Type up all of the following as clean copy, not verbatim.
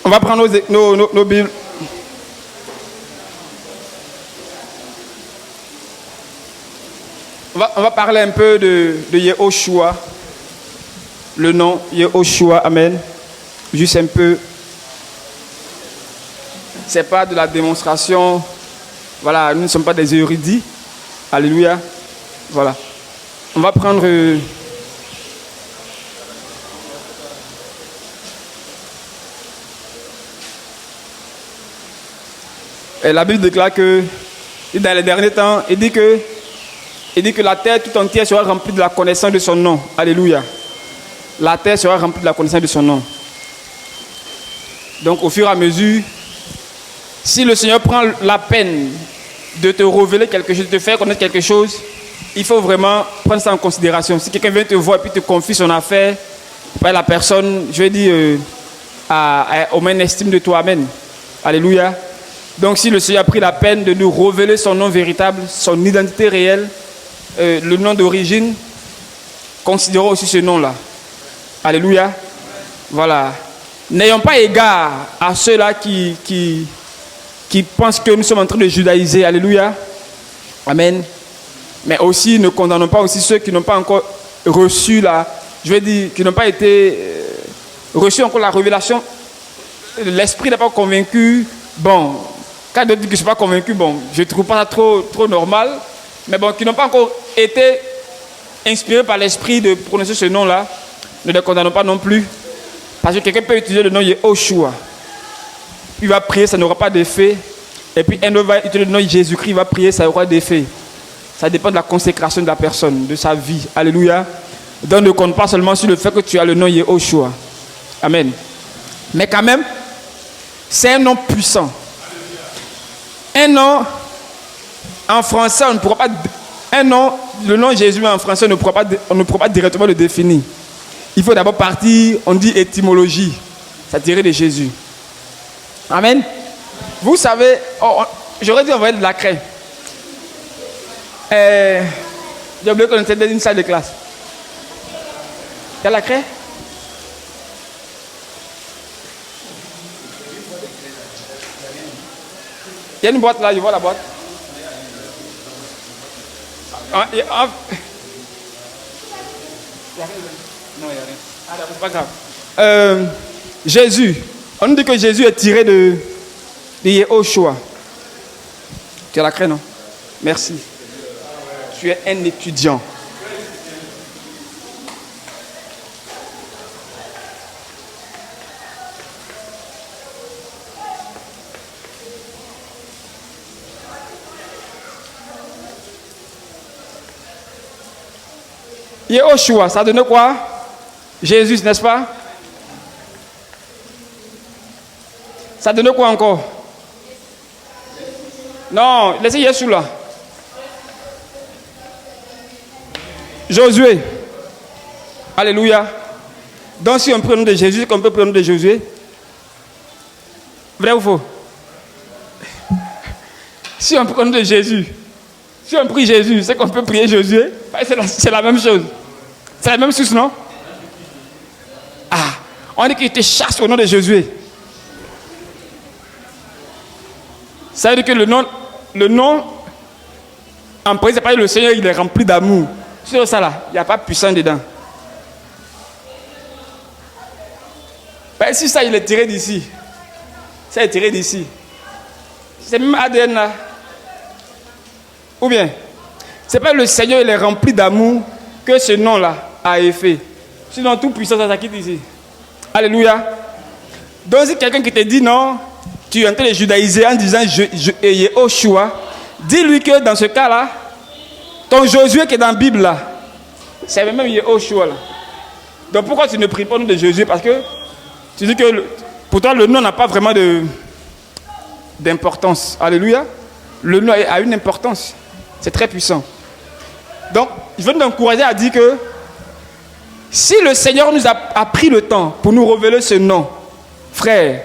On va prendre nos Bibles. On va parler un peu de Yehoshua. Le nom Yehoshua, amen. Juste un peu. C'est pas de la démonstration. Voilà, nous ne sommes pas des érudits. Alléluia. Voilà. On va prendre. Et la Bible déclare que dans les derniers temps, il dit que la terre tout entière sera remplie de la connaissance de son nom. Alléluia. La terre sera remplie de la connaissance de son nom. Donc au fur et à mesure, si le Seigneur prend la peine de te révéler quelque chose, de te faire connaître quelque chose, il faut vraiment prendre ça en considération. Si quelqu'un vient te voir et puis te confie son affaire, la personne, je vais dire, au même estime de toi. Amen. Alléluia. Donc si le Seigneur a pris la peine de nous révéler son nom véritable, son identité réelle, le nom d'origine, considérons aussi ce nom-là. Alléluia. Voilà. N'ayons pas égard à ceux-là qui pensent que nous sommes en train de judaïser. Alléluia. Amen. Mais aussi, ne condamnons pas aussi ceux qui n'ont pas encore reçu qui n'ont pas été reçu encore la révélation. L'esprit n'est pas convaincu. Bon, quand d'autres disent que je ne suis pas convaincu, bon, je ne trouve pas ça trop normal. Mais bon, qui n'ont pas encore été inspirés par l'esprit de prononcer ce nom-là, ne les condamnons pas non plus. Parce que quelqu'un peut utiliser le nom Yehoshua. Il va prier, ça n'aura pas d'effet. Et puis un autre va utiliser le nom Jésus-Christ, il va prier, ça aura d'effet. Ça dépend de la consécration de la personne, de sa vie. Alléluia. Donc ne compte pas seulement sur le fait que tu as le nom Yehoshua. Amen. Mais quand même, c'est un nom puissant. Un nom, en français, on ne pourra pas... Un nom, le nom Jésus en français, on ne pourra pas directement le définir. Il faut d'abord partir, on dit étymologie. Ça tirait de Jésus. Amen. Vous savez, j'aurais dû envoyer de la craie. J'ai oublié qu'on était dans une salle de classe. Il y a la craie? Il y a une boîte là, je vois la boîte. Non, il n'y a rien. Ah, c'est pas grave. Jésus. On nous dit que Jésus est tiré de Yehoshua. Tu as la craie, non? Merci. Tu es un étudiant. Yehoshua, ça donne quoi? Jésus, n'est-ce pas? Ça donne quoi encore? Non, laissez Jésus là. Josué. Alléluia. Donc si on prend le nom de Jésus, qu'on peut prendre le nom de Josué? Vrai ou faux? Si on prend le nom de Jésus, si on prie Jésus, c'est qu'on peut prier Josué? C'est la même chose. C'est la même chose, non? Ah, on dit qu'il te chasse au nom de Josué. Ça veut dire que le nom, en principe, c'est pas le Seigneur, il est rempli d'amour. Sur ça là, il n'y a pas de puissance dedans. Ben, si ça, il est tiré d'ici. Ça est tiré d'ici. C'est même ADN là. Ou bien, c'est pas le Seigneur, il est rempli d'amour que ce nom-là a effet. Sinon, tout puissant, ça quitte ici. Alléluia. Donc, si quelqu'un qui te dit non, tu es en train de judaïser en disant Yehoshua, dis-lui que dans ce cas-là, ton Josué qui est dans la Bible là, c'est même Yehoshua là. Donc pourquoi tu ne pries pas le nom de Josué? Parce que tu dis que pour toi le nom n'a pas vraiment d'importance. Alléluia. Le nom a une importance. C'est très puissant. Donc je veux t'encourager à dire que si le Seigneur nous a pris le temps pour nous révéler ce nom, frère,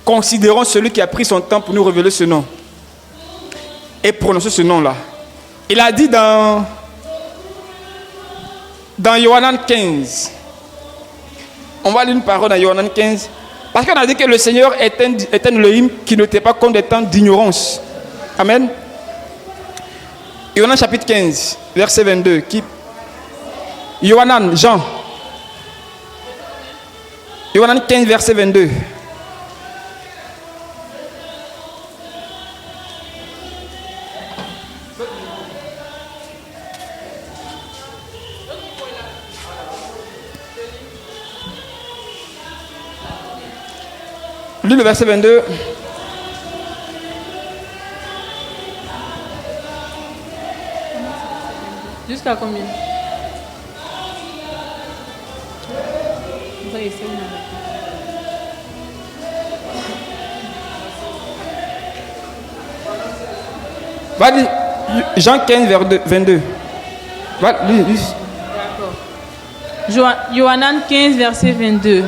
considérons celui qui a pris son temps pour nous révéler ce nom et prononcer ce nom-là. Il a dit dans Yohanan 15, on va lire une parole dans Yohanan 15, Parce qu'on a dit que le Seigneur est un Elohim qui ne t'est pas compte des temps d'ignorance. Amen. Yohanan chapitre 15, verset 22. Yohanan 15, verset 22. Lis le verset 22. Jusqu'à combien? Va-y, Jean 15, verset 22. Va-y, lis. D'accord. Yohanan 15, verset 22.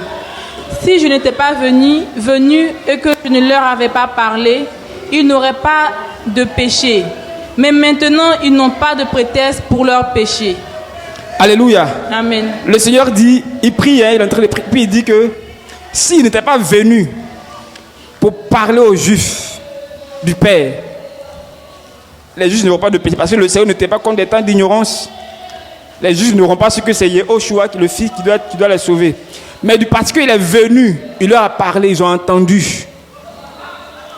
Si je n'étais pas venu et que je ne leur avais pas parlé, ils n'auraient pas de péché. Mais maintenant, ils n'ont pas de prétexte pour leur péché. Alléluia. Amen. Le Seigneur dit, il prie, il est en train de prier, puis il dit que s'il n'était pas venu pour parler aux Juifs du Père, les Juifs n'auront pas de péché, parce que le Seigneur n'était pas compte des temps d'ignorance. Les Juifs n'auront pas su que c'est Yehoshua, le Fils, qui doit les sauver. Mais parce qu'il est venu, il leur a parlé, ils ont entendu.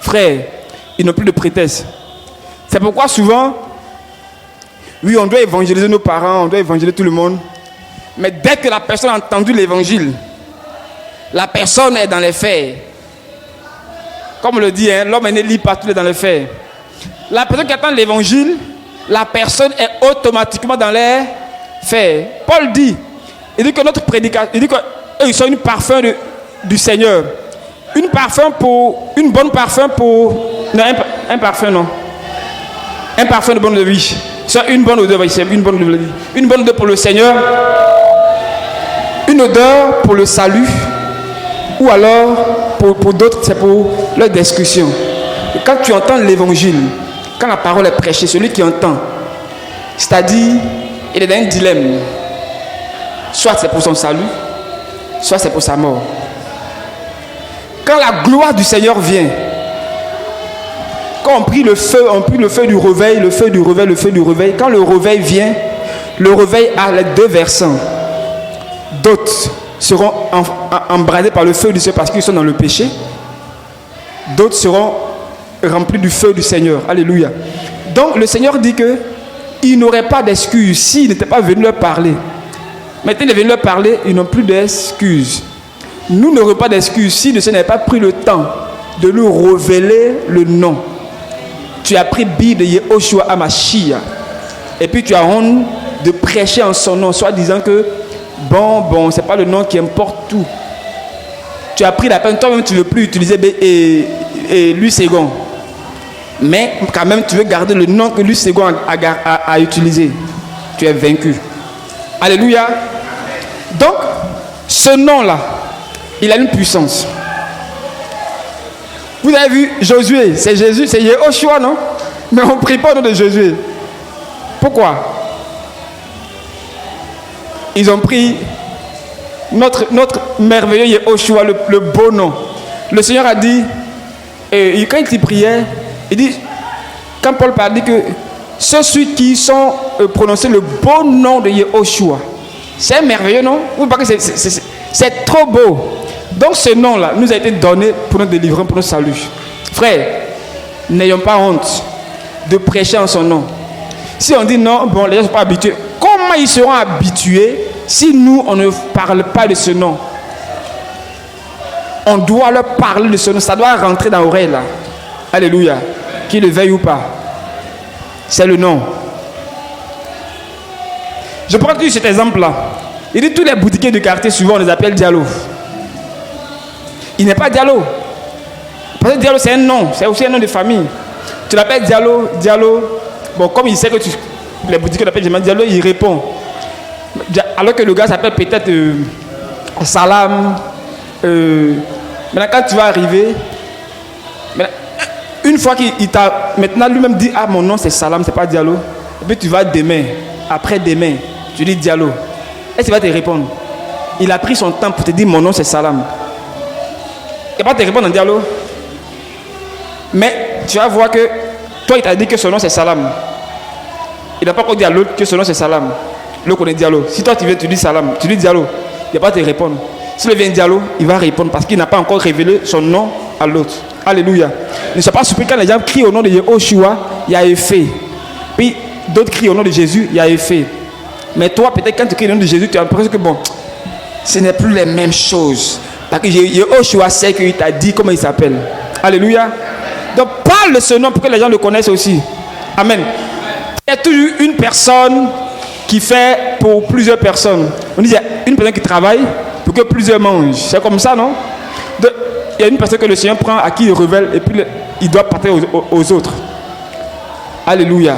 Frère, ils n'ont plus de prétexte. C'est pourquoi souvent, oui, on doit évangéliser nos parents, on doit évangéliser tout le monde. Mais dès que la personne a entendu l'évangile, la personne est dans les faits. Comme on le dit, l'homme est né libre partout, il est dans les faits. La personne qui attend l'évangile, la personne est automatiquement dans les faits. Paul dit, il dit que notre prédication, il dit qu'ils sont une parfum du Seigneur. Une bonne parfum pour... Non, un parfum, non. Un parfum de bonne odeur, oui. C'est une bonne odeur, oui, c'est une bonne odeur. Une bonne odeur pour le Seigneur. Une odeur pour le salut. Ou alors, pour d'autres, c'est pour leur discussion. Et quand tu entends l'évangile, quand la parole est prêchée, celui qui entend, c'est-à-dire, il est dans un dilemme. Soit c'est pour son salut, soit c'est pour sa mort. Quand la gloire du Seigneur vient, quand on prie le feu du réveil, le feu du réveil, quand le réveil vient, le réveil a les deux versants. D'autres seront embrasés par le feu du Seigneur parce qu'ils sont dans le péché. D'autres seront remplis du feu du Seigneur. Alléluia. Donc le Seigneur dit qu'il n'aurait pas d'excuses s'il n'était pas venu leur parler. Maintenant il est venu leur parler, ils n'ont plus d'excuses. Nous n'aurons pas d'excuses si le Seigneur n'avait pas pris le temps de nous révéler le nom. Tu as pris Bible de Yehoshua Amashia. Et puis tu as honte de prêcher en son nom, soit disant que bon, c'est pas le nom qui importe tout. Tu as pris la peine, toi-même tu ne veux plus utiliser Louis Ségon. Mais quand même tu veux garder le nom que Louis Ségon a utilisé. Tu es vaincu. Alléluia. Donc, ce nom-là, il a une puissance. Vous avez vu Josué, c'est Jésus, c'est Yehoshua, non? Mais on ne prie pas au nom de Josué. Pourquoi? Ils ont pris notre merveilleux Yehoshua, le beau nom. Le Seigneur a dit, et quand il priait, il dit, quand Paul parle, il dit que ceux qui sont prononcés le beau nom de Yehoshua, c'est merveilleux, non? Vous voyez que c'est trop beau. Donc ce nom-là nous a été donné pour notre délivrance, pour notre salut. Frère, n'ayons pas honte de prêcher en son nom. Si on dit non, bon, les gens ne sont pas habitués. Comment ils seront habitués si nous, on ne parle pas de ce nom? On doit leur parler de ce nom. Ça doit rentrer dans l'oreille là. Alléluia. Qu'ils le veuillent ou pas. C'est le nom. Je prends toujours cet exemple-là. Il dit tous les boutiquiers du quartier, souvent on les appelle Diallo. Il n'est pas Diallo. Parce que Diallo, c'est un nom. C'est aussi un nom de famille. Tu l'appelles Diallo. Bon, comme il sait que les boutiquiers l'appellent Diallo, il répond. Alors que le gars s'appelle peut-être Salam. Maintenant, quand tu vas arriver, une fois qu'il t'a maintenant lui-même dit, ah, mon nom c'est Salam, c'est pas Diallo. Et puis tu vas demain, après-demain, tu dis Diallo. Est-ce qu'il va te répondre? Il a pris son temps pour te dire, mon nom c'est Salam. Il va pas te répondre en dialogue. Mais tu vas voir que toi, il t'a dit que son nom c'est Salam. Il n'a pas encore dit à l'autre que son nom c'est Salam. L'autre connaît Diallo. Si toi tu viens, tu dis Salam, tu dis Diallo, il ne va pas te répondre. Si le vient Diallo, il va répondre parce qu'il n'a pas encore révélé son nom à l'autre. Alléluia. Ne sois pas surpris quand les gens crient au nom de Yehoshua, il y a effet. Puis d'autres crient au nom de Jésus, il y a effet. Mais toi, peut-être quand tu cries au nom de Jésus, tu as l'impression que bon, ce n'est plus les mêmes choses. Parce que Yehoshua sait qu'il t'a dit comment il s'appelle. Alléluia. Donc parle de ce nom pour que les gens le connaissent aussi. Amen. Il y a toujours une personne qui fait pour plusieurs personnes. On dit il y a une personne qui travaille pour que plusieurs mangent. C'est comme ça, non? Donc, il y a une personne que le Seigneur prend, à qui il révèle, et puis il doit partir aux autres. Alléluia.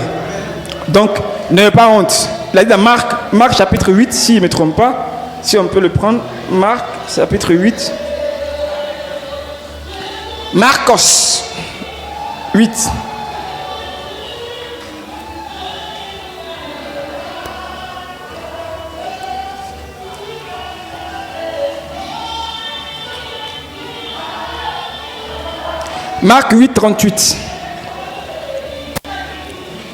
Donc, n'ayez pas honte. Il a dit dans Marc chapitre 8, si je ne me trompe pas, si on peut le prendre, Marc chapitre 8. Marcos 8. Marc 8, 38.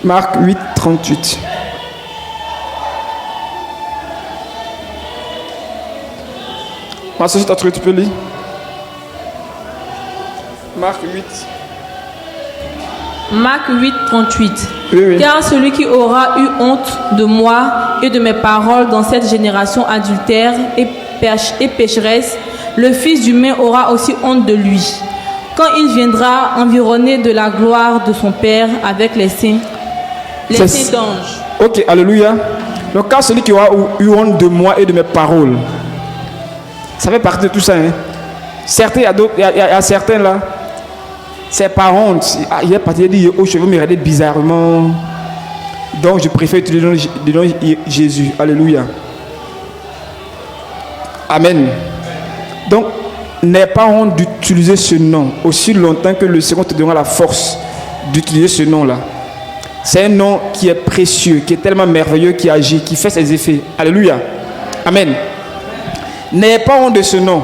Marc 8, 38. Ma soeur, tu peux lire. Marc 8. Marc 8, 38. Oui. Car celui qui aura eu honte de moi et de mes paroles dans cette génération adultère et pécheresse, le Fils humain aura aussi honte de lui. Quand il viendra environné de la gloire de son Père avec les saints d'anges. Ok, alléluia. Donc, car celui qui aura eu honte de moi et de mes paroles, ça fait partie de tout ça. Hein? Certains, il y a certains là, c'est par honte. Il est parti, il dit, oh, je veux me regarder bizarrement. Donc, je préfère utiliser le nom de Jésus. Alléluia. Amen. Donc, n'aie pas honte d'utiliser ce nom aussi longtemps que le Seigneur te donnera la force d'utiliser ce nom-là. C'est un nom qui est précieux, qui est tellement merveilleux, qui agit, qui fait ses effets. Alléluia. Amen. N'aie pas honte de ce nom.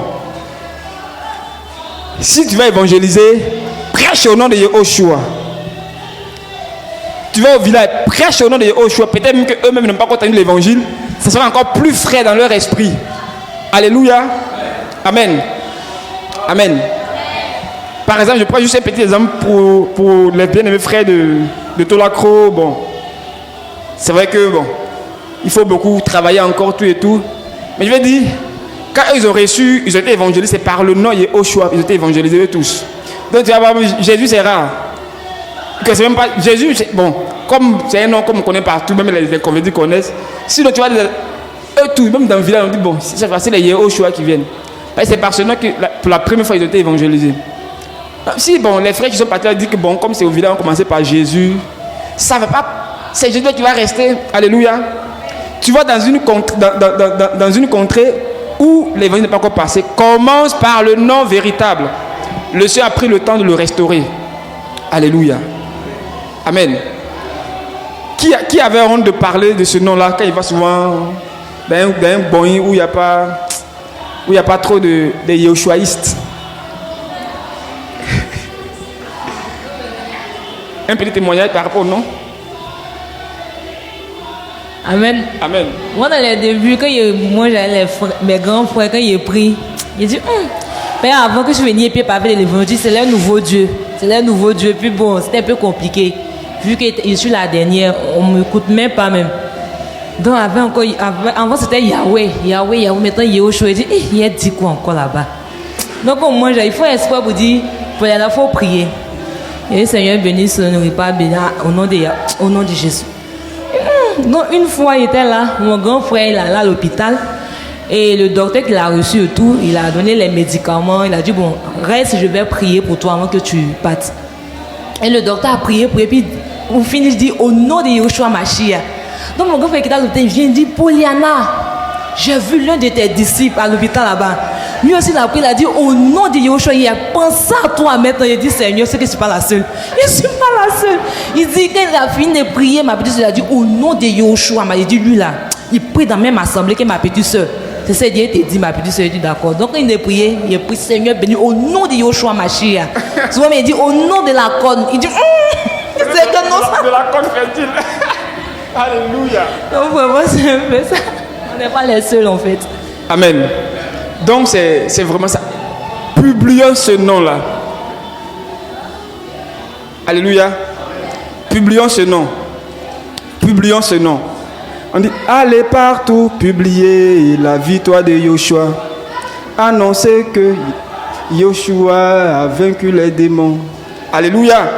Si tu vas évangéliser, prêche au nom de Yehoshua. Tu vas au village, prêche au nom de Yehoshua. Peut-être même qu'eux-mêmes n'ont pas entendu l'évangile. Ça sera encore plus frais dans leur esprit. Alléluia. Amen. Amen. Par exemple, je prends juste un petit exemple pour les bien-aimés frères de Tolacro. Bon, c'est vrai que bon, il faut beaucoup travailler encore tout et tout. Mais je vais dire, quand ils ont reçu, ils ont été évangélisés, c'est par le nom de Yehoshua, ils ont été évangélisés eux tous. Donc tu vas voir, Jésus c'est rare. Que c'est même pas Jésus, bon, comme c'est un nom comme on connaît partout, même les convertis connaissent. Sinon tu vas dire, eux tous, même dans le village, on dit bon, c'est facile, les Yehoshua qui viennent. C'est par ce nom que pour la première fois ils ont été évangélisés. Si bon, les frères qui sont partis disent que bon, comme c'est au village, on commençait par Jésus, ça ne va pas. C'est Jésus qui va rester. Alléluia. Tu vas dans une contrée où l'évangile n'est pas encore passé. Commence par le nom véritable. Le Seigneur a pris le temps de le restaurer. Alléluia. Amen. Qui avait honte de parler de ce nom-là quand il va souvent dans un bon où il n'y a pas trop de Yehoshuaïstes? Un petit témoignage par rapport au nom. Amen. Amen. Moi, dans les débuts, quand moi j'avais mes grands frères, quand ils prient, ils disent Père, avant que je vienne puis parler de l'évangile, c'est leur nouveau Dieu. C'est leur nouveau Dieu. Puis bon, c'était un peu compliqué. Vu que je suis la dernière, on ne m'écoute même pas même. Donc avant c'était Yahweh. Maintenant Yehoshua, il dit il a dit quoi encore là-bas? Donc au moins, il faut espoir pour dire, pour il faut prier. Et le Seigneur bénisse nos repas au nom de Jésus. Donc une fois il était là, mon grand frère il est là à l'hôpital et le docteur qui l'a reçu et tout, il a donné les médicaments, il a dit bon reste, je vais prier pour toi avant que tu partes. Et le docteur a prié pour et puis au final il dit au nom de Yehoshua Mashiach. Donc mon grand frère qui est à l'hôpital il vient dire Poliana, j'ai vu l'un de tes disciples à l'hôpital là-bas. Lui aussi il a prié, il a dit au nom de Yehoshua, il a pensé à toi maintenant. Il dit Seigneur, c'est que je ne suis pas la seule. Je ne suis pas la seule. Il dit qu'il a fini de prier, ma petite soeur, il a dit au nom de Yehoshua. Il dit lui là, il prie dans la même assemblée que ma petite soeur. C'est ça, Dieu te dit, ma petite soeur, tu es d'accord. Donc, il a prié, Seigneur béni, au nom de Yoshua Mashiach. Souvent, il dit, au nom de la corne. Il dit, c'est que non, ça. De la corne fertile. Alléluia. Donc, vraiment, c'est un peu ça. On n'est pas les seuls, en fait. Amen. Donc, c'est vraiment ça. Publions ce nom-là. Alléluia. Publions ce nom. Publions ce nom. On dit, allez partout, publiez la victoire de Yoshua. Annoncez que Yoshua a vaincu les démons. Alléluia.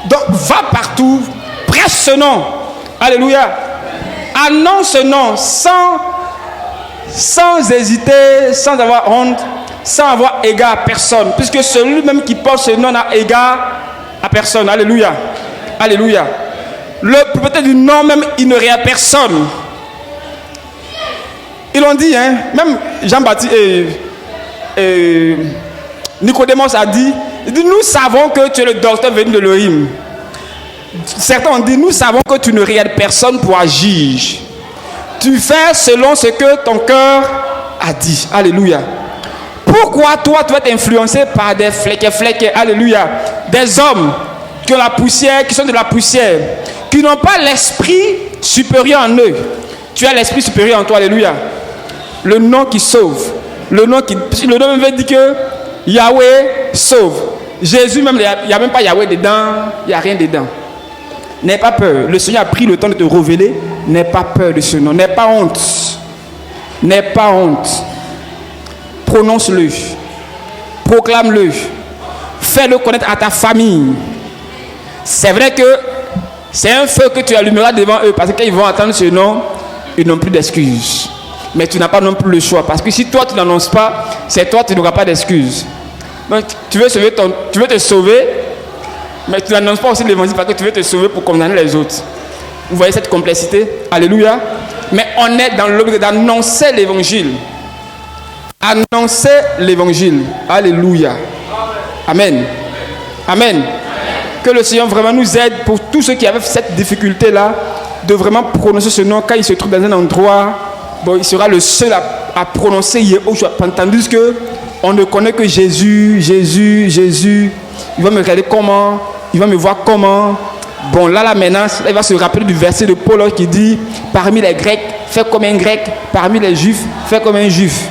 Donc, va partout, prêche ce nom. Alléluia. Annonce ce nom sans hésiter, sans avoir honte, sans avoir égard à personne. Puisque celui-même qui porte ce nom n'a égard à personne. Alléluia. Alléluia. Le propriétaire du nom même, il ne regarde personne. Ils l'ont dit, hein, même Jean-Baptiste et Nicodémos a dit, nous savons que tu es le docteur venu de l'Oïm. Certains ont dit, nous savons que tu ne regardes personne pour agir. Tu fais selon ce que ton cœur a dit. Alléluia. Pourquoi toi, tu vas être influencé par des flecs, alléluia, des hommes qui ont la poussière, qui sont de la poussière, qui n'ont pas l'esprit supérieur en eux. Tu as l'esprit supérieur en toi, alléluia. Le nom qui sauve. Le nom même veut dire que Yahweh sauve. Jésus même, il n'y a même pas Yahweh dedans, il n'y a rien dedans. N'aie pas peur. Le Seigneur a pris le temps de te révéler. N'aie pas peur de ce nom. N'aie pas honte. N'aie pas honte. Prononce-le. Proclame-le. Fais-le connaître à ta famille. C'est vrai que c'est un feu que tu allumeras devant eux, parce que quand ils vont entendre ce nom, ils n'ont plus d'excuses. Mais tu n'as pas non plus le choix, parce que si toi tu n'annonces pas, c'est toi tu n'auras pas d'excuses. Donc tu veux te sauver, mais tu n'annonces pas aussi l'évangile parce que tu veux te sauver pour condamner les autres. Vous voyez cette complexité? Alléluia. Mais on est dans l'obligation d'annoncer l'évangile. Annoncer l'évangile. Alléluia. Amen. Amen. Que le Seigneur vraiment nous aide pour tous ceux qui avaient cette difficulté-là de vraiment prononcer ce nom. Quand il se trouve dans un endroit, bon, il sera le seul à prononcer Yehoshua. Tandis que on ne connaît que Jésus, Jésus, Jésus. Il va me regarder comment, il va me voir comment. Bon, là maintenant, il va se rappeler du verset de Paul qui dit, parmi les Grecs, fais comme un Grec. Parmi les Juifs, fais comme un Juif.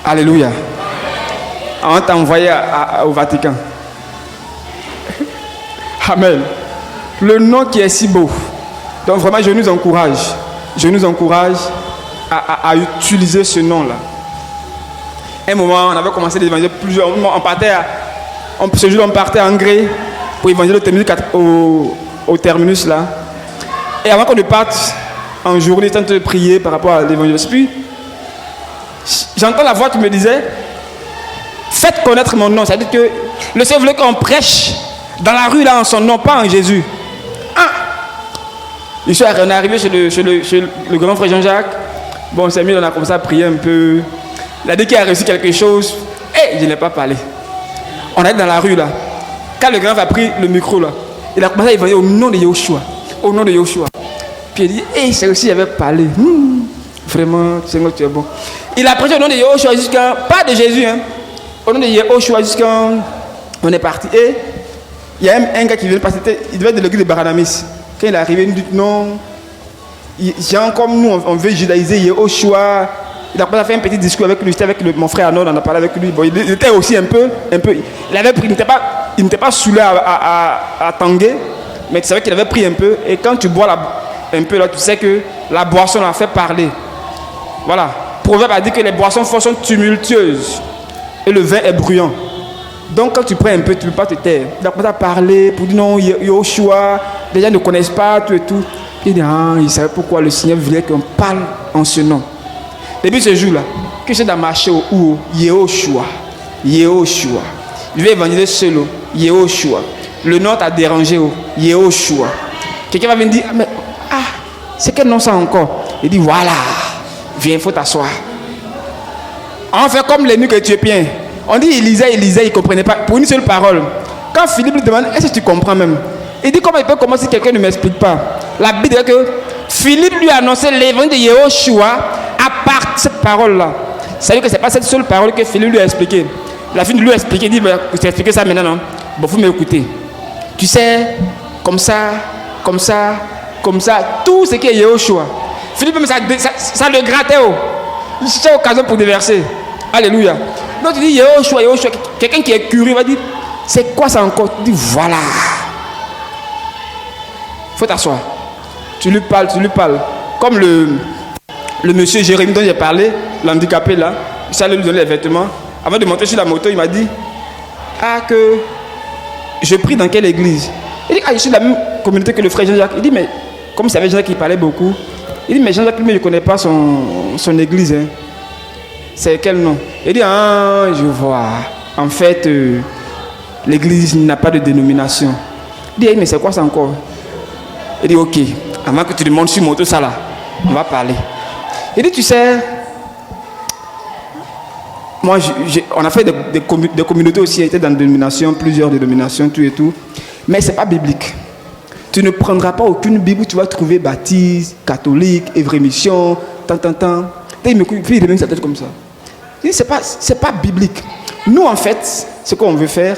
Alléluia. On t'a envoyé au Vatican. Amen. Le nom qui est si beau. Donc vraiment, je nous encourage à utiliser ce nom-là. Un moment, on avait commencé l'évangile plusieurs. On partait en Grès pour évangéliser au terminus là. Et avant qu'on ne parte en journée, tant de prier par rapport à l'évangile. Puis j'entends la voix qui me disait, faites connaître mon nom. C'est-à-dire que le Seigneur voulait qu'on prêche dans la rue là en son nom, pas en Jésus. On est arrivé chez le grand frère Jean-Jacques. Bon, Samuel, on a commencé à prier un peu. Il a dit qu'il a reçu quelque chose. Je n'ai pas parlé. On est dans la rue là. Quand le grand a pris le micro là, il a commencé à évanouir au nom de Yoshua. Au nom de Yoshua. Puis il dit, c'est aussi, il avait parlé. Vraiment, Seigneur, tu es bon. Il a prêché au nom de Yoshua jusqu'à, pas de Jésus, hein. Au nom de Yoshua jusqu'à, on est parti. Et il y a un gars qui vient de passer, il devait être de l'église de Baranamis. Quand il est arrivé, il nous dit non. Genre comme nous, on veut judaïser Yehoshua. Il a commencé à faire un petit discours avec lui. J'étais avec mon frère Arnaud, on a parlé avec lui. Bon, il était aussi un peu. Il avait pris, il n'était pas saoulé à tanguer, mais tu savais qu'il avait pris un peu. Et quand tu bois un peu là, tu sais que la boisson l'a fait parler. Voilà. Proverbe a dit que les boissons fortes sont tumultueuses et le vin est bruyant. Donc quand tu prends un peu, tu ne peux pas te taire. Il a commencé à parler pour dire non, Yehoshua, les gens ne connaissent pas, tout et tout. Il dit, il savait pourquoi le Seigneur voulait qu'on parle en ce nom. Depuis ce jour-là, que j'ai dans marché où Yehoshua. Yehoshua. Je vais évangéliser seul. Yehoshua. Le nom t'a dérangé. Yehoshua. Quelqu'un va venir dire, c'est quel nom ça encore? Il dit, voilà, viens, il faut t'asseoir. On fait comme les nuits éthiopiens. On dit, il lisait, il ne comprenait pas. Pour une seule parole. Quand Philippe lui demande, est-ce que tu comprends même? Il dit, comment il peut commencer si quelqu'un ne m'explique pas? La Bible dit que Philippe lui a annoncé l'évangile de Yahushua à part cette parole-là. C'est-à-dire que ce n'est pas cette seule parole que Philippe lui a expliquée. La fille lui a expliqué, il dit, je t'ai expliqué ça maintenant, non? Bon, il faut m'écouter. Tu sais, comme ça, tout ce qui est Yahushua. Philippe, ça le grattait. Il cherchait l'occasion pour déverser. Alléluia. Donc tu dis Yahushua. Quelqu'un qui est curieux va dire, c'est quoi ça encore? Tu dis, voilà. Il faut t'asseoir. Tu lui parles. Comme le monsieur Jérémie dont j'ai parlé, l'handicapé là, il allait lui donner les vêtements. Avant de monter sur la moto, il m'a dit, que je prie dans quelle église? Il dit, je suis de la même communauté que le frère Jean-Jacques. Il dit, mais comme c'est avec Jean-Jacques qui parlait beaucoup, il dit, mais Jean-Jacques, mais je ne connais pas son église. Hein. C'est quel nom? Il dit, je vois. En fait, l'église n'a pas de dénomination. Il dit, mais c'est quoi ça encore? Il dit, ok, avant que tu demandes sur moto ça là, on va parler. Il dit, tu sais, moi, on a fait des communautés aussi, étaient dans des dénominations, plusieurs dénominations, tout et tout. Mais ce n'est pas biblique. Tu ne prendras pas aucune Bible où tu vas trouver baptiste, catholique, évrémission, tant. Il me fait remettre sa tête comme ça. Il dit, c'est pas biblique. Nous, en fait, ce qu'on veut faire,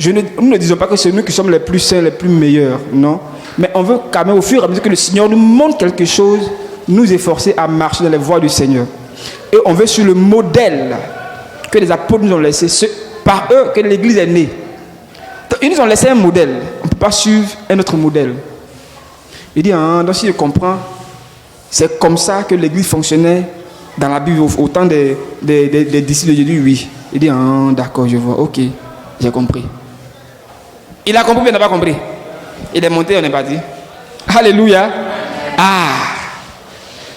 nous ne disons pas que c'est nous qui sommes les plus saints, les plus meilleurs, non. Mais on veut quand même, au fur et à mesure que le Seigneur nous montre quelque chose, nous efforcer à marcher dans les voies du Seigneur. Et on veut sur le modèle que les apôtres nous ont laissé, par eux que l'Église est née. Donc, ils nous ont laissé un modèle. On ne peut pas suivre un autre modèle. Il dit, donc si je comprends, c'est comme ça que l'Église fonctionnait dans la Bible au temps des disciples de Jésus, oui. Il dit, d'accord, je vois, ok, j'ai compris. Il a compris, mais il n'a pas compris. Il est monté, on est parti. Alléluia.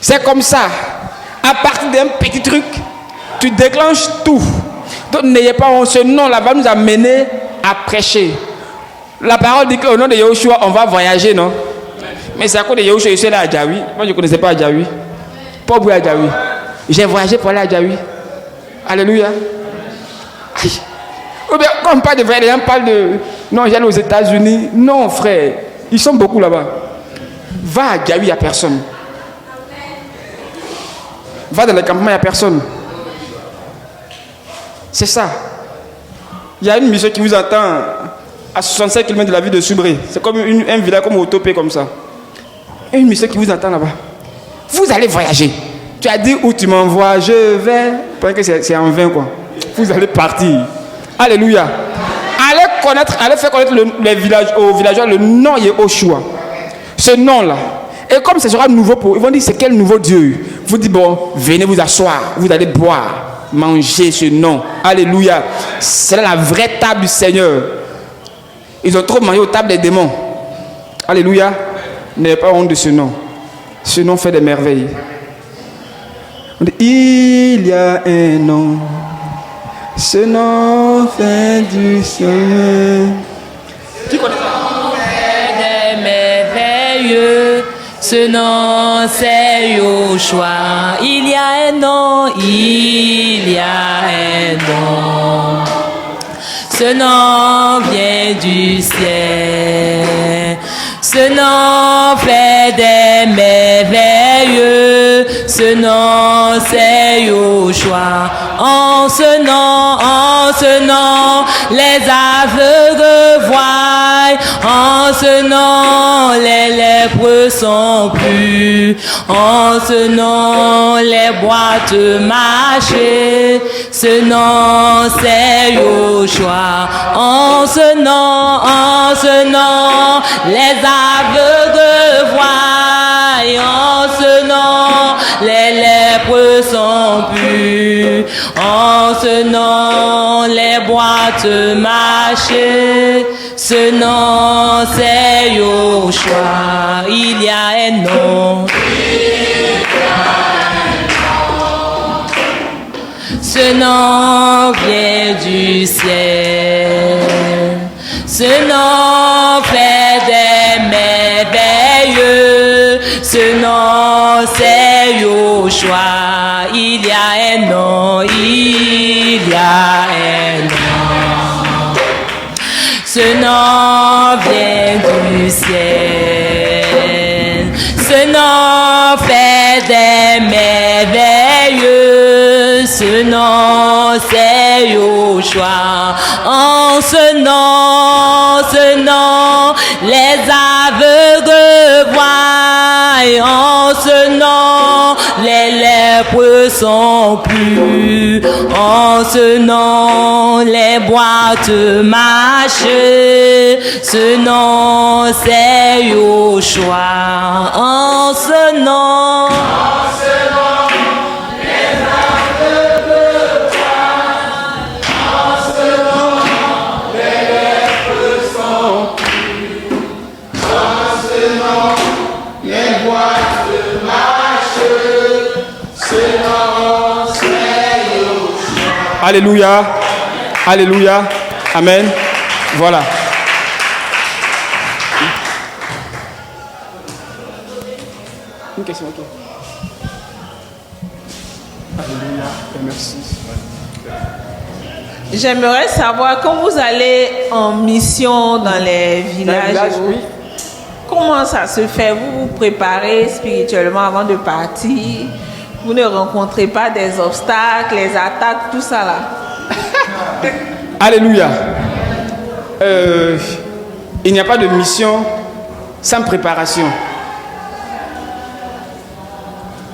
C'est comme ça. À partir d'un petit truc, tu déclenches tout. Donc n'ayez pas honte. Ce nom-là va nous amener à prêcher. La parole dit qu'au nom de Yahushua, on va voyager, non? Mais c'est à cause de Yahushua, je suis là à Djaoui. Moi, je ne connaissais pas Djaoui. Pas oublié à Djaoui. J'ai voyagé pour aller à Djaoui. Alléluia. Ou bien, quand on parle de voyager, on parle de... Non, j'allais aux États-Unis. Non, frère. Ils sont beaucoup là-bas. Va à Djaoui, il n'y a personne. Va dans les campements, il n'y a personne. C'est ça. Il y a une mission qui vous attend à 65 km de la ville de Subré. C'est comme un village comme Otopé comme ça. Une mission qui vous attend là-bas. Vous allez voyager. Tu as dit où tu m'envoies, je vais. Parce que c'est en vain quoi. Vous allez partir. Alléluia. Allez faire connaître aux villageois le nom Yahushua. Ce nom-là. Et comme ce sera nouveau pour eux, ils vont dire c'est quel nouveau Dieu. Vous dites bon, venez vous asseoir, vous allez boire. Manger ce nom. Alléluia. C'est la vraie table du Seigneur. Ils ont trop mangé aux tables des démons. Alléluia. N'ayez pas honte de ce nom. Ce nom fait des merveilles. On dit, il y a un nom. Ce nom fait du Seigneur. Qui connaît ça? Fait des merveilleux. Ce nom c'est Yahushua. Il y a un nom, il y a un nom. Ce nom vient du ciel. Ce nom fait des merveilleux. Ce nom c'est Yahushua. En ce nom, les aveugles voient. En ce nom, les lépreux sont purs. En ce nom, les boiteux marchent. Ce nom, c'est Yahushua. En ce nom, les aveugles voient. En ce nom, les lépreux sont purs. En ce nom, les boiteux marchent. Ce nom, c'est Yahushua. Il y a un nom. Ce nom vient du ciel. Ce nom fait des merveilleux. Ce nom, c'est Yahushua. Il y a un nom. Il y a un nom. Ce nom vient du ciel. ce nom c'est Yoshua. En ce nom, les aveugles voient. En ce nom, les lépreux sont purs. En ce nom, les boîtes marchent. Ce nom c'est Yoshua. En ce nom, Alléluia. Alléluia. Amen. Voilà. Une question, ok. Alléluia. Merci. J'aimerais savoir, quand vous allez en mission dans les villages, oui. comment ça se fait? Vous vous préparez spirituellement avant de partir? Vous ne rencontrez pas des obstacles, les attaques, tout ça là? Alléluia. Il n'y a pas de mission sans préparation.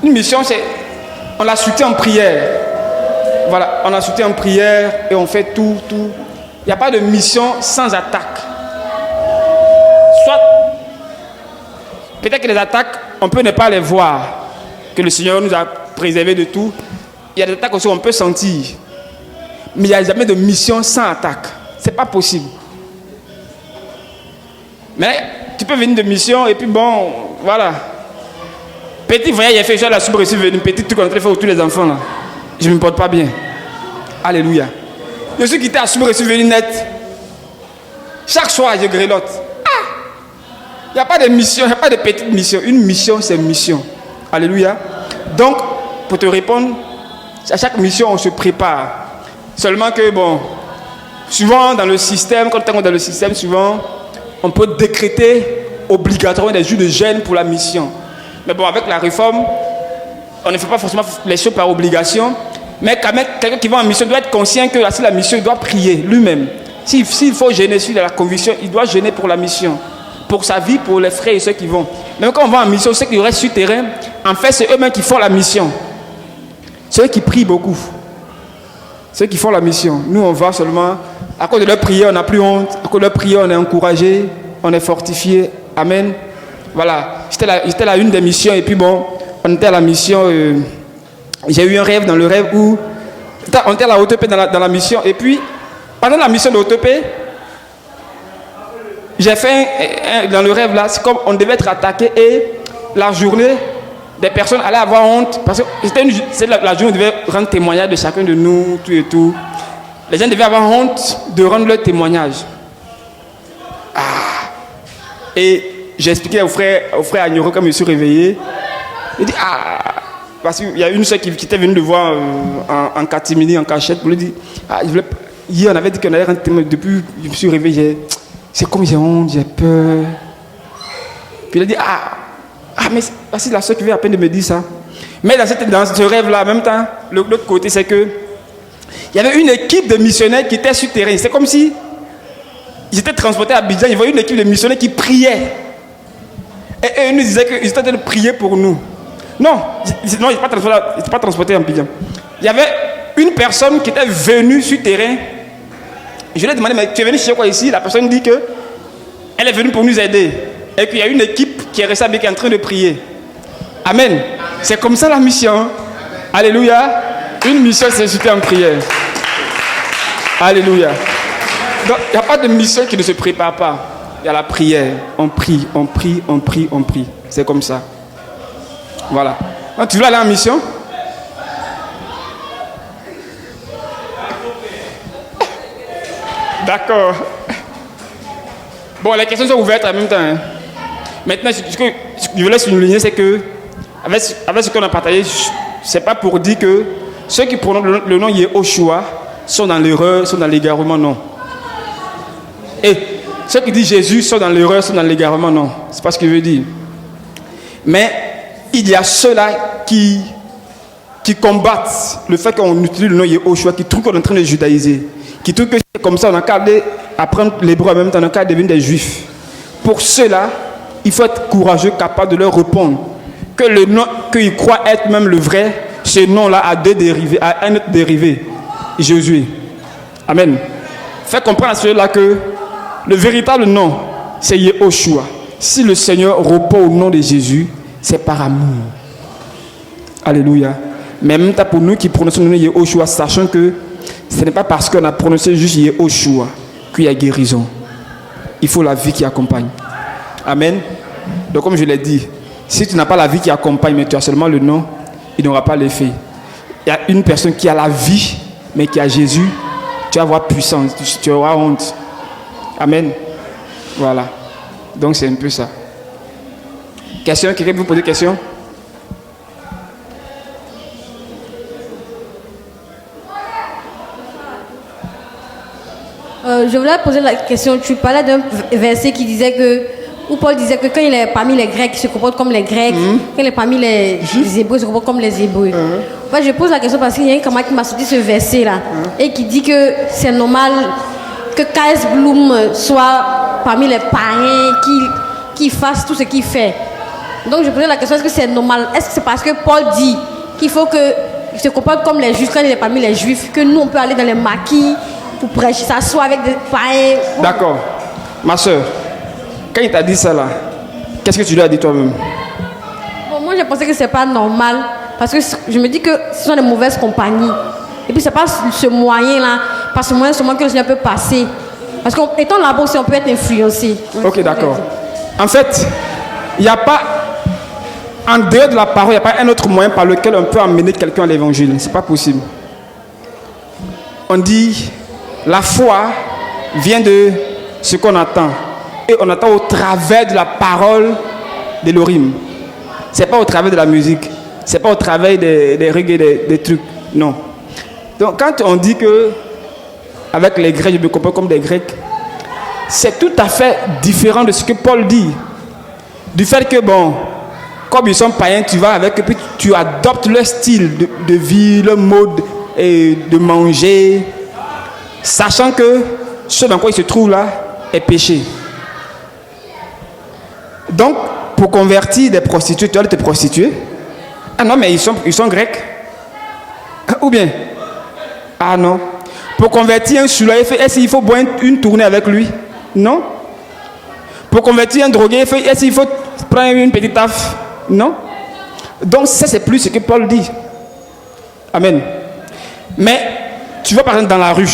Une mission, c'est... On l'a soutient en prière. Voilà, on a soutient en prière et on fait tout. Il n'y a pas de mission sans attaque. Soit... Peut-être que les attaques, on peut ne pas les voir. Que le Seigneur nous a préservés de tout. Il y a des attaques aussi, on peut sentir. Mais il n'y a jamais de mission sans attaque. Ce n'est pas possible. Mais tu peux venir de mission et puis bon, voilà. Petit voyage, j'ai fait, je suis à la soupe, je suis venu. Petit truc qu'on a fait pour tous les enfants là. Je ne me porte pas bien. Alléluia. Je suis quitté à la soupe, je suis venu net. Chaque soir, je grelotte. Il n'y a pas de mission, il n'y a pas de petite mission. Une mission, c'est mission. Alléluia. Donc, pour te répondre, à chaque mission, on se prépare. Seulement que, bon, souvent dans le système, quand on est dans le système, souvent, on peut décréter obligatoirement des jours de jeûne pour la mission. Mais bon, avec la réforme, on ne fait pas forcément les choses par obligation. Mais quand même, quelqu'un qui va en mission doit être conscient que si la mission, il doit prier lui-même. S'il faut jeûner, s'il a la conviction, il doit jeûner pour la mission. Pour sa vie, pour les frères et ceux qui vont. Même quand on va en mission, ceux qui restent sur le terrain, en fait, c'est eux-mêmes qui font la mission. C'est eux qui prient beaucoup. Ceux qui font la mission. Nous, on va seulement... À cause de leur prière, on n'a plus honte. À cause de leur prière, on est encouragé. On est fortifié. Amen. Voilà. J'étais là une des missions. Et puis bon, on était à la mission. J'ai eu un rêve dans le rêve où... On était à la Haute-Paix dans la mission. Et puis, pendant la mission de Haute-Paix, j'ai fait dans le rêve là, c'est comme on devait être attaqué et la journée, des personnes allaient avoir honte parce que c'est la journée où on devait rendre témoignage de chacun de nous, tout et tout. Les gens devaient avoir honte de rendre leur témoignage. Et j'ai expliqué au frère Agnoro quand je me suis réveillé. Il dit parce qu'il y a une soeur qui était venue le voir en catimini, en cachette, pour lui dire hier on avait dit qu'on allait rendre témoignage. Depuis je me suis réveillé, c'est comme j'ai honte, j'ai peur. Puis il a dit mais c'est la soeur qui vient à peine de me dire ça. Mais dans ce rêve-là, en même temps, l'autre côté, c'est que il y avait une équipe de missionnaires qui était sur le terrain. C'est comme si ils étaient transportés à Abidjan. Il y avait une équipe de missionnaires qui priait. Et ils nous disaient qu'ils étaient en train de prier pour nous. Non, ils n'étaient pas transportés à Abidjan. Il y avait une personne qui était venue sur le terrain. Je lui ai demandé, mais tu es venu chez quoi ici? La personne dit que elle est venue pour nous aider. Et puis il y a une équipe qui est restée avec qui est en train de prier. Amen. C'est comme ça la mission. Alléluia. Une mission, c'est jeter en prière. Alléluia. Donc il n'y a pas de mission qui ne se prépare pas. Il y a la prière. On prie, on prie, on prie, on prie. C'est comme ça. Voilà. Donc, tu veux aller en mission? D'accord. Bon, les questions sont ouvertes en même temps. Hein. Maintenant, ce que je voulais souligner, c'est que, avec ce qu'on a partagé, c'est pas pour dire que ceux qui prononcent le nom Yehoshua sont dans l'erreur, sont dans l'égarement, non. Et ceux qui disent Jésus sont dans l'erreur, sont dans l'égarement, non. C'est pas ce que je veux dire. Mais il y a ceux-là qui qui combattent le fait qu'on utilise le nom Yehoshua, qui trouvent qu'on est en train de judaïser, qui trouvent que c'est comme ça, on a qu'à aller apprendre l'hébreu en même temps, on a qu'à devenir des juifs. Pour cela, il faut être courageux, capable de leur répondre que le nom qu'ils croient être même le vrai, ce nom-là a deux dérivés, a un autre dérivé, Josué. Amen. Fait comprendre à ceux-là que le véritable nom, c'est Yehoshua. Si le Seigneur repose au nom de Jésus, c'est par amour. Alléluia. Mais même temps pour nous qui prononçons le nom de Yehoshua, sachant que ce n'est pas parce qu'on a prononcé juste Yehoshua qu'il y a guérison. Il faut la vie qui accompagne. Amen. Donc comme je l'ai dit, si tu n'as pas la vie qui accompagne, mais tu as seulement le nom, il n'aura pas l'effet. Il y a une personne qui a la vie, mais qui a Jésus, tu vas avoir puissance, tu auras honte. Amen. Voilà. Donc c'est un peu ça. Question, quelqu'un peut vous poser une question? Je voulais poser la question. Tu parlais d'un verset qui disait que, où Paul disait que quand il est parmi les Grecs, il se comporte comme les Grecs. Quand il est parmi les Hébreux, il se comporte comme les Hébreux. Moi, je pose la question parce qu'il y a un camarade qui m'a sorti ce verset-là et qui dit que c'est normal que K.S. Bloom soit parmi les païens qui fasse tout ce qu'il fait. Donc, je posais la question, est-ce que c'est normal? Est-ce que c'est parce que Paul dit qu'il faut qu'il se comporte comme les Juifs quand il est parmi les Juifs, que nous, on peut aller dans les maquis pour prêcher, s'asseoir avec des païens? D'accord. Ma soeur, quand il t'a dit ça là, qu'est-ce que tu lui as dit toi-même? Bon, moi, je pensais que c'est pas normal parce que je me dis que ce sont des mauvaises compagnies. Et puis, c'est pas ce moyen-là, pas ce moyen seulement que le Seigneur peut passer. Parce qu'étant là-bas aussi, on peut être influencé. Ok, d'accord. En fait, il n'y a pas, en dehors de la parole, il n'y a pas un autre moyen par lequel on peut emmener quelqu'un à l'évangile. Ce n'est pas possible. On dit, la foi vient de ce qu'on attend. Et on attend au travers de la parole d'Elohim. Ce n'est pas au travers de la musique. Ce n'est pas au travers des reggae, des trucs. Non. Donc quand on dit que avec les Grecs, je me comprends comme des Grecs, c'est tout à fait différent de ce que Paul dit. Du fait que, bon, comme ils sont païens, tu vas avec eux, puis tu adoptes leur style de vie, leur mode de manger, sachant que ce dans quoi ils se trouvent là est péché. Donc, pour convertir des prostituées, tu vas te prostituer. Ah non, mais ils sont grecs. Ou bien, ah non. Pour convertir un soulard, est-ce qu'il faut boire une tournée avec lui? Non. Pour convertir un drogué, est-ce qu'il faut prendre une petite taf? Non. Donc ça, c'est plus ce que Paul dit. Amen. Mais tu vas par exemple dans la rue.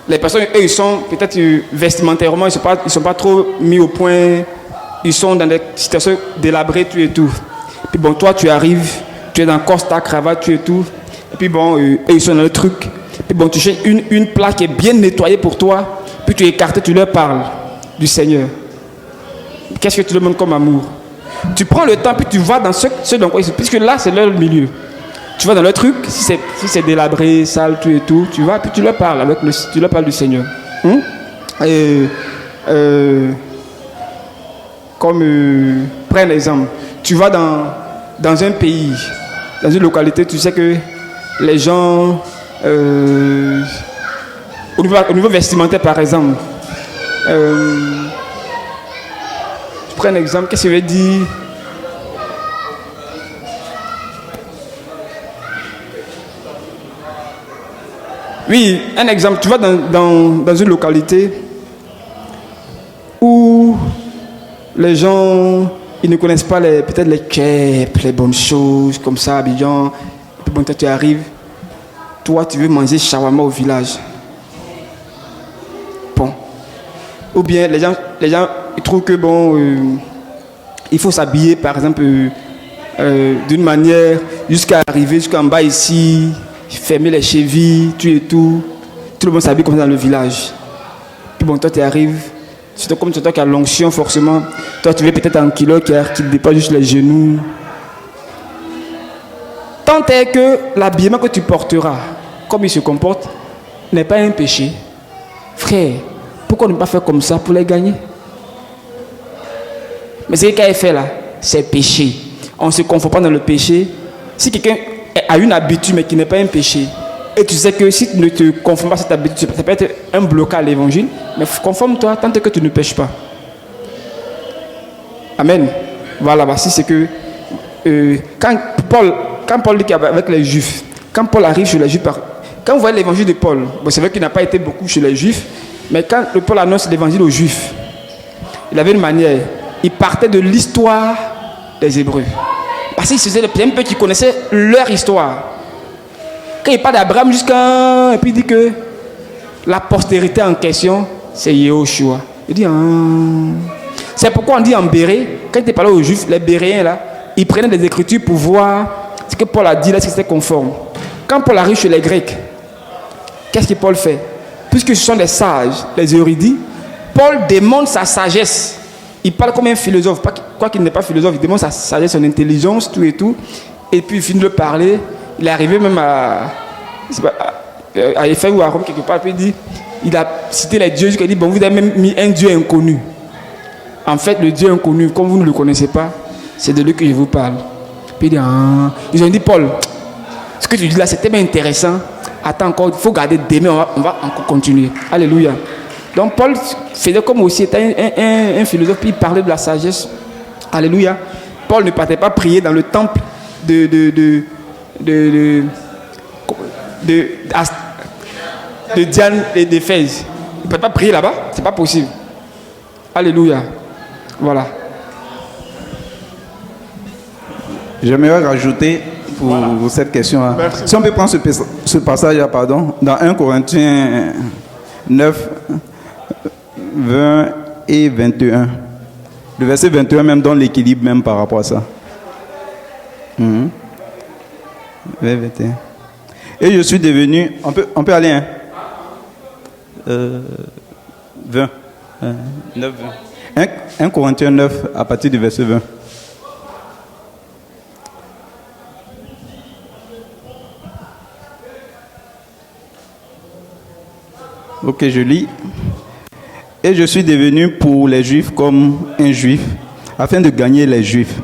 Les personnes, eux, ils sont peut-être vestimentairement, ils ne sont pas trop mis au point. Ils sont dans des situations délabrées, tout et tout. Puis bon, toi, tu arrives, tu es dans Costa, cravate, tout et tout. Et puis bon, eux, ils sont dans le truc. Puis bon, tu cherches une plaque qui est bien nettoyée pour toi. Puis tu es écarté, tu leur parles du Seigneur. Qu'est-ce que tu leur demandes comme amour? Tu prends le temps, puis tu vas dans ce dans quoi ils sont. Puisque là, c'est leur milieu. Tu vas dans le truc, si c'est délabré, sale, tout et tout, tu vas, puis tu leur parles, tu leur parles du Seigneur. Prends un exemple. Tu vas dans un pays, dans une localité, tu sais que les gens, au niveau vestimentaire par exemple, je prends un exemple, qu'est-ce que je vais dire? Oui, un exemple, tu vas dans une localité où les gens, ils ne connaissent pas peut-être les crêpes, les bonnes choses, comme ça, Abidjan. Et puis bon, toi tu arrives, toi tu veux manger shawarma au village. Bon. Ou bien les gens ils trouvent que bon, il faut s'habiller par exemple d'une manière jusqu'à arriver jusqu'en bas ici, fermer les chevilles, tout et tout. Tout le monde s'habille comme ça dans le village. Puis bon, toi tu arrives. C'est comme toi qui as l'onction forcément. Toi tu veux peut-être un kilo qui dépasse juste les genoux. Tant est que l'habillement que tu porteras, comme il se comporte, n'est pas un péché. Frère, pourquoi ne pas faire comme ça pour les gagner? Mais ce qu'il a fait là, c'est péché. On ne se confond pas dans le péché, Si quelqu'un a une habitude mais qui n'est pas un péché, et tu sais que si tu ne te conformes pas à cette habitude, ça peut être un blocage à l'évangile, mais conforme-toi tant que tu ne pêches pas. Amen. Voilà, voici c'est que quand Paul dit qu'avec les Juifs, quand Paul arrive chez les Juifs, quand vous voyez l'évangile de Paul, bon, c'est vrai qu'il n'a pas été beaucoup chez les Juifs, mais quand Paul annonce l'évangile aux Juifs, il avait une manière, il partait de l'histoire des Hébreux. Parce qu'il faisait un peu qui connaissait leur histoire. Quand il parle d'Abraham jusqu'à... Et puis il dit que la postérité en question, c'est Yehoshua. Il dit... C'est pourquoi on dit en Béré, quand il parlait aux Juifs, les Béréens là, ils prenaient des écritures pour voir ce que Paul a dit là, si c'était conforme. Quand Paul arrive chez les Grecs, qu'est-ce que Paul fait? Puisque ce sont des sages, les érudits, Paul demande sa sagesse. Il parle comme un philosophe, quoi qu'il n'est pas philosophe, il demande sa sagesse, son intelligence, tout et tout. Et puis il finit de parler. Il est arrivé même à Éphèse ou à Rome quelque part. Puis il a cité les dieux. Il a dit, bon, vous avez même mis un Dieu inconnu. En fait, le Dieu inconnu, comme vous ne le connaissez pas, c'est de lui que je vous parle. Puis il dit, ils ont dit, Paul, ce que tu dis là, c'est tellement intéressant. Attends encore, il faut garder demain, on va encore continuer. Alléluia. Donc Paul faisait comme aussi, était un philosophe, puis il parlait de la sagesse. Alléluia. Paul ne partait pas prier dans le temple de Diane et d'Éphèse. Il ne peut pas prier là-bas, c'est pas possible. Alléluia. Voilà. J'aimerais rajouter pour cette question-là. Si on peut prendre ce passage-là, pardon, dans 1 Corinthiens 9, 20 et 21. Le verset 21 même donne l'équilibre même par rapport à ça. 21. Et je suis devenu... On peut aller, hein? 20. 9, 20. 1 Corinthiens 9 à partir du verset 20. Ok, je lis. Et je suis devenu pour les Juifs comme un Juif, afin de gagner les Juifs.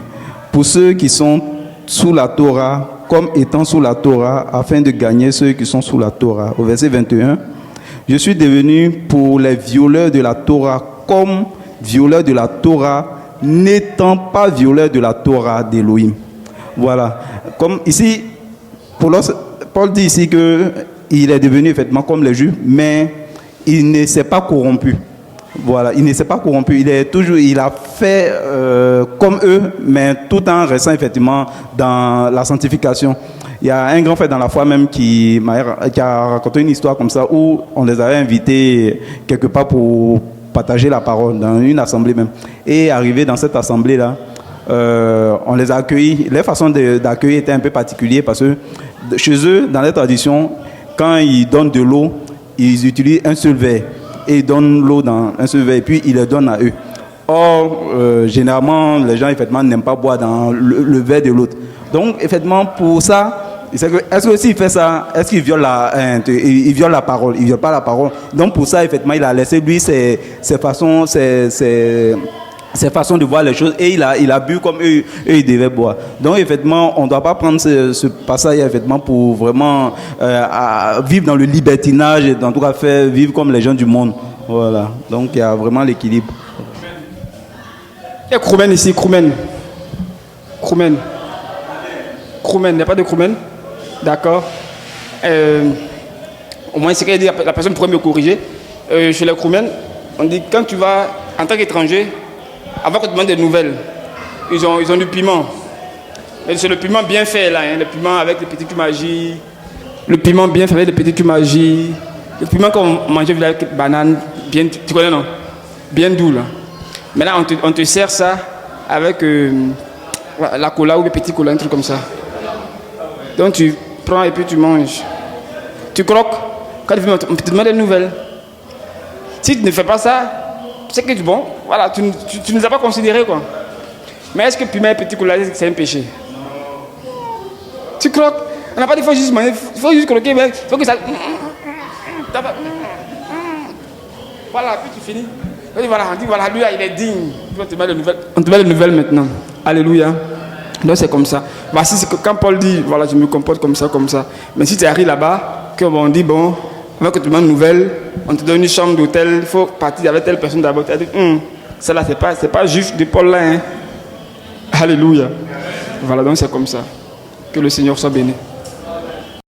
Pour ceux qui sont sous la Torah, comme étant sous la Torah, afin de gagner ceux qui sont sous la Torah. Au verset 21, je suis devenu pour les violeurs de la Torah, comme violeur de la Torah, n'étant pas violeur de la Torah d'Élohim. Voilà. Comme ici, Paul dit ici qu'il est devenu effectivement comme les Juifs, mais il ne s'est pas corrompu. Voilà, il ne s'est pas corrompu. Il a fait comme eux, mais tout en restant effectivement dans la sanctification. Il y a un grand frère dans la foi même qui a raconté une histoire comme ça où on les avait invités quelque part pour partager la parole dans une assemblée même. Et arrivé dans cette assemblée-là, on les a accueillis. Leur façon d'accueillir était un peu particulière parce que chez eux, dans leur tradition, quand ils donnent de l'eau, ils utilisent un seul verre. Et ils donnent l'eau dans un seul verre et puis ils le donnent à eux. Or, généralement, les gens effectivement n'aiment pas boire dans le verre de l'autre. Donc, effectivement, pour ça, est-ce que s'il fait ça, est-ce qu'il viole il viole la parole? Il ne viole pas la parole. Donc, pour ça, effectivement, il a laissé lui ses façons de voir les choses et il a bu comme eux ils devaient boire. Donc effectivement, on ne doit pas prendre ce passage effectivement pour vraiment vivre dans le libertinage et en tout cas faire vivre comme les gens du monde. Voilà. Donc il y a vraiment l'équilibre. Il y a Kroumen ici, Kroumen. Il n'y a pas de Kroumen? D'accord. Au moins, c'est qu'elle dit, la personne pourrait me corriger. Chez les Kroumen, on dit quand tu vas en tant qu'étranger, avant qu'on te demande des nouvelles, ils ont du piment. Mais c'est le piment bien fait là, hein, le piment avec des petites magies. Le piment bien fait avec des petites magies. Le piment qu'on mangeait avec banane, bien, tu connais non? Bien doux là. Mais là on te sert ça avec la cola ou des petits colas, un truc comme ça. Donc tu prends et puis tu manges. Tu croques. Quand on te demande des nouvelles. Si tu ne fais pas ça, c'est que bon, voilà, tu ne nous as pas considérés quoi. Mais est-ce que piment et petit cola, c'est un péché? Tu croques. On n'a pas dit qu'il faut juste manger, il faut juste croquer, mais il faut que ça. Voilà, puis tu finis. On dit voilà, lui là, il est digne. On te met les nouvelles maintenant. Alléluia. Donc c'est comme ça. Voici ce que quand Paul dit, voilà, je me comporte comme ça, comme ça. Mais si tu arrives là-bas, qu'on dit, bon, avant que tu demandes une nouvelle, on te donne une chambre d'hôtel, il faut partir avec telle personne d'abord. Tu as dit, ça là, c'est pas juste de Paul là. Hein. Alléluia. Voilà, donc c'est comme ça. Que le Seigneur soit béni.